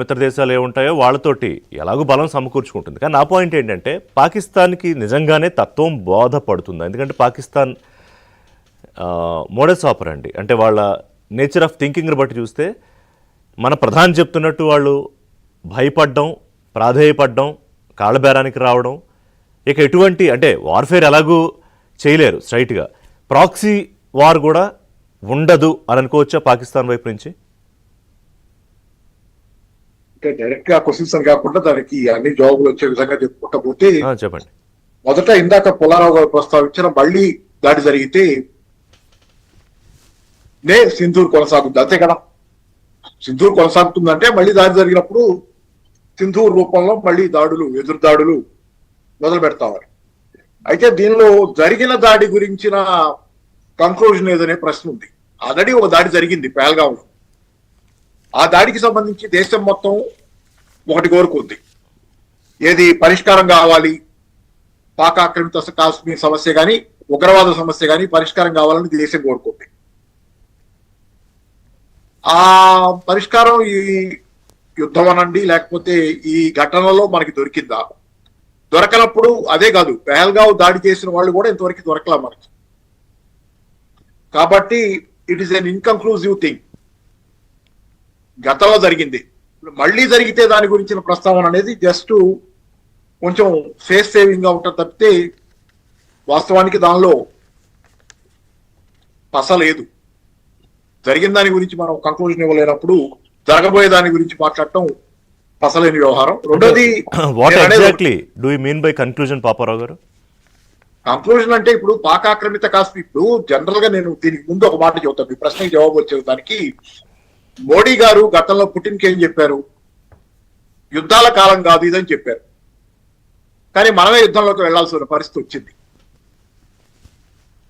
మిత్ర దేశాలు ఏముంటాయో వాళ్ళతోటి ఎలాగో బలం సమకూర్చుకుంటుంది. కానీ నా పాయింట్ ఏంటంటే పాకిస్తాన్కి నిజంగానే తత్వం బోధపడుతుంది. ఎందుకంటే పాకిస్తాన్ మోడస్ ఆపరండి అంటే వాళ్ళ నేచర్ ఆఫ్ థింకింగ్ని బట్టి చూస్తే మన ప్రధాని చెప్తున్నట్టు వాళ్ళు భయపడడం, ప్రాధేయపడడం, కాళ్ళబేరానికి రావడం, ఇక ఎటువంటి అంటే వార్ఫేర్ ఎలాగూ చేయలేరు స్ట్రైట్గా, ప్రాక్సీ వార్ కూడా ఉండదు అని అనుకోవచ్చా పాకిస్తాన్ వైపు నుంచి? అంటే డైరెక్ట్ గా క్వశ్చన్స్ అని కాకుండా దానికి అన్ని జవాబులు వచ్చే విధంగా చెప్పుకుంటా పోతే, చెప్పండి. మొదట ఇందాక పుల్లారావు గారు ప్రస్తావించిన మళ్ళీ దాడి జరిగితే సింధూర్ కొనసాగుతుంది, అంతే కదా. సింధూర్ కొనసాగుతుందంటే మళ్ళీ దాడి జరిగినప్పుడు సింధూర్ రూపంలో మళ్ళీ దాడులు, ఎదురు దాడులు మొదలు పెడతామని. అయితే దీనిలో జరిగిన దాడి గురించిన కంక్లూజన్ ఏదనే ప్రశ్న ఉంది. ఆల్రెడీ ఒక దాడి జరిగింది పహల్గాంలో. ఆ దాడికి సంబంధించి దేశం మొత్తం ఒకటి కోరుకుంది, ఏది పరిష్కారం కావాలి, పాక్ ఆక్రమిత కాశ్మీర్ సమస్య కానీ ఉగ్రవాద సమస్య కానీ పరిష్కారం కావాలని దేశం కోరుకుంది. ఆ పరిష్కారం ఈ యుద్ధం అనండి లేకపోతే ఈ ఘటనలో మనకి దొరికిందా? దొరకనప్పుడు అదే కాదు, పహల్గావ్ దాడి చేసిన వాళ్ళు కూడా ఇంతవరకు దొరకలా మనకి. కాబట్టి it is N inconclusive thing. గతంలో జరిగింది, మళ్ళీ జరిగితే దాని గురించిన ప్రస్తావన అనేది జస్ట్ కొంచెం ఫేస్ సేవింగ్ గా ఉంటుంది తప్పితే వాస్తవానికి దానిలో పస లేదు. జరిగిన దాని గురించి మనం కంక్లూజన్ ఇవ్వలేనప్పుడు జరగబోయే దాని గురించి మాట్లాడటం పసలేని వ్యవహారం. రెండోది కంక్లూజన్ అంటే ఇప్పుడు పాక్ ఆక్రమిత కాశ్మీర్, ఇప్పుడు జనరల్ గా నేను దీనికి ముందు ఒక మాట చెబుతాను, ఈ ప్రశ్నకి జవాబు వచ్చే దానికి. మోడీ గారు గతంలో పుటిన్కి ఏం చెప్పారు? యుద్ధాల కాలం కాదు ఇదని చెప్పారు. కానీ మనమే యుద్ధంలోకి వెళ్లాల్సిన పరిస్థితి వచ్చింది.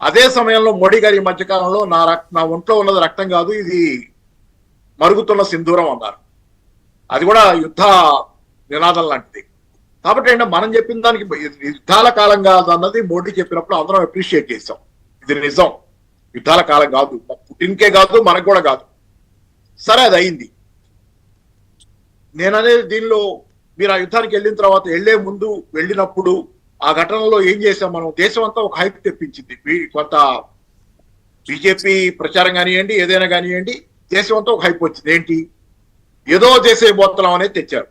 అదే సమయంలో మోడీ గారి మధ్యకాలంలో నా ఒంట్లో ఉన్నది రక్తం కాదు, ఇది మరుగుతున్న సింధూరం అన్నారు. అది కూడా యుద్ధ నినాదం లాంటిది. కాబట్టి అంటే మనం చెప్పిన దానికి యుద్ధాల కాలం కాదు అన్నది మోడీ చెప్పినప్పుడు అందరం అప్రిషియేట్ చేసాం. ఇది నిజం, యుద్ధాల కాలం కాదు, పుటిన్కే కాదు, మనకు కూడా కాదు. సరే, అది అయింది. నేననేది దీనిలో మీరు ఆ యుద్ధానికి వెళ్ళిన తర్వాత, వెళ్లే ముందు, వెళ్ళినప్పుడు ఆ ఘటనలో ఏం చేసాం మనం? దేశం అంతా ఒక హైప్ తెప్పించింది. కొంత బీజేపీ ప్రచారం కానివ్వండి, ఏదైనా కానివ్వండి, దేశం అంతా ఒక హైప్ వచ్చింది. ఏంటి? ఏదో చేసేయబోతున్నాం అనేది తెచ్చారు.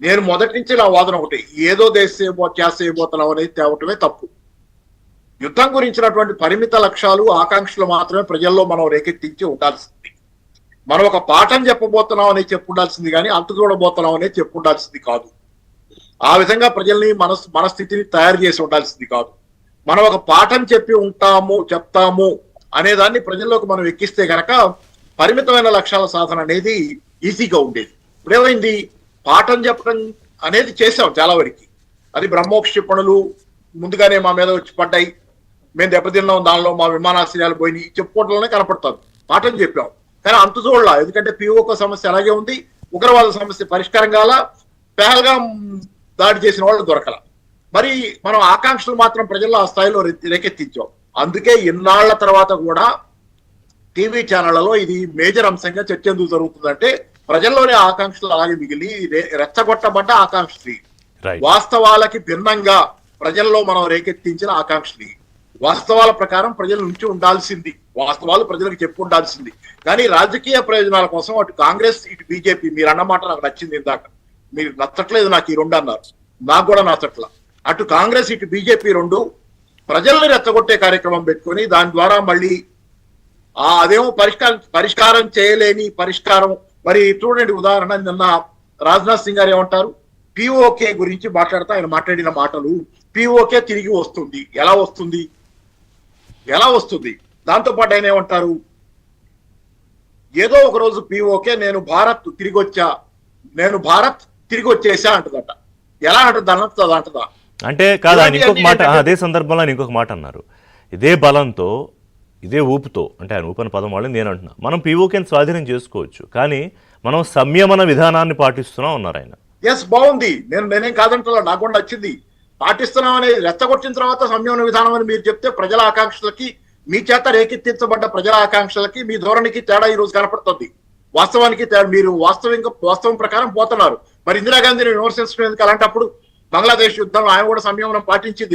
నేను మొదటి నుంచి నా వాదన ఒకటి, ఏదో చేసేయబోతున్నాం అనేది తేవటమే తప్పు. యుద్ధం గురించినటువంటి పరిమిత లక్ష్యాలు, ఆకాంక్షలు మాత్రమే ప్రజల్లో మనం రేకెత్తించి ఉండాల్సింది. మనం ఒక పాఠం చెప్పబోతున్నాం అనేది చెప్పుండాల్సింది కానీ అంతు చూడబోతున్నాం అనేది చెప్పుండాల్సింది కాదు. ఆ విధంగా ప్రజల్ని మన స్థితిని తయారు చేసి ఉండాల్సింది కాదు. మనం ఒక పాఠం చెప్తాము అనేదాన్ని ప్రజల్లోకి మనం ఎక్కిస్తే గనక పరిమితమైన లక్ష్యాల సాధన అనేది ఈజీగా ఉండేది. ఇప్పుడు ఏమైంది? పాఠం చెప్పడం అనేది చేసాం చాలా వరకు. అది బ్రహ్మోక్ష క్షిపణులు ముందుగానే మా మీద వచ్చి పడ్డాయి, మేము దెబ్బతిన్నాం, దానిలో మా విమానాశ్రయాలు పోయినాయి చెప్పుకోవడంలోనే కనపడుతుంది. పాఠం చెప్పాం కానీ అంతు చూడలా. ఎందుకంటే పిఓక సమస్య అలాగే ఉంది, ఉగ్రవాద సమస్య పరిష్కారం కాల, పహల్గాం దాడి చేసిన వాళ్ళు దొరకల. మరి మనం ఆకాంక్షలు మాత్రం ప్రజల్లో ఆ స్థాయిలో రేకెత్తించాం. అందుకే ఇన్నాళ్ల తర్వాత కూడా టీవీ ఛానళ్లలో ఇది మేజర్ అంశంగా చర్చ ఎందుకు జరుగుతుందంటే, ప్రజల్లోని ఆకాంక్షలు అలాగే మిగిలి రెచ్చగొట్టబడ్డ ఆకాంక్షలు, వాస్తవాలకి భిన్నంగా ప్రజల్లో మనం రేకెత్తించిన ఆకాంక్షలు, వాస్తవాల ప్రకారం ప్రజల నుంచి ఉండాల్సింది, వాస్తవాలు ప్రజలకు చెప్పు ఉండాల్సింది. కానీ రాజకీయ ప్రయోజనాల కోసం అటు కాంగ్రెస్ ఇటు బీజేపీ, మీరు అన్నమాట నాకు నచ్చింది ఇందాక, మీరు నచ్చట్లేదు నాకు ఈ రెండు అన్నారు, నాకు కూడా నచ్చట్ల. అటు కాంగ్రెస్ ఇటు బీజేపీ రెండు ప్రజల్ని రెచ్చగొట్టే కార్యక్రమం పెట్టుకొని దాని ద్వారా మళ్ళీ అదేమో పరిష్కారం చేయలేని పరిష్కారం. మరి చూడండి, ఉదాహరణ నిన్న రాజ్నాథ్ సింగ్ గారు ఏమంటారు? పిఓకే గురించి మాట్లాడుతూ ఆయన మాట్లాడిన మాటలు, పిఓకే తిరిగి వస్తుంది, ఎలా వస్తుంది? దాంతో పాటు ఆయన ఏమంటారు? ఏదో ఒక రోజు పిఓకే నేను భారత్ తిరిగి వచ్చేసా అంటదట. ఎలా అంటది? అంటదా? అంటే కాదు, ఆయన ఇంకొక మాట, అదే సందర్భంలో ఆయన ఇంకొక మాట అన్నారు, ఇదే బలంతో ఇదే ఊపుతో, అంటే ఆయన ఊపని పదం వాళ్ళని నేను అంటున్నా, మనం పిఓకేని స్వాధీనం చేసుకోవచ్చు కానీ మనం సంయమన విధానాన్ని పాటిస్తున్నాం అన్నారు ఆయన. ఎస్, బాగుంది, నేనేం కాదంటున్నా, నాకు కూడా నచ్చింది. పాటిస్తున్నాం అనేది రెచ్చగొట్టిన తర్వాత సంయమన విధానం అని మీరు చెప్తే ప్రజల ఆకాంక్షలకి, మీ చేత రేకెత్తించబడ్డ ప్రజల ఆకాంక్షలకి మీ ధోరణికి తేడా ఈ రోజు కనపడుతుంది. వాస్తవానికి మీరు వాస్తవం ప్రకారం పోతున్నారు. మరి ఇందిరాగాంధీని విమర్శించడం ఎందుకు? అలాంటప్పుడు బంగ్లాదేశ్ యుద్ధంలో ఆయన కూడా సంయమనం పాటించింది.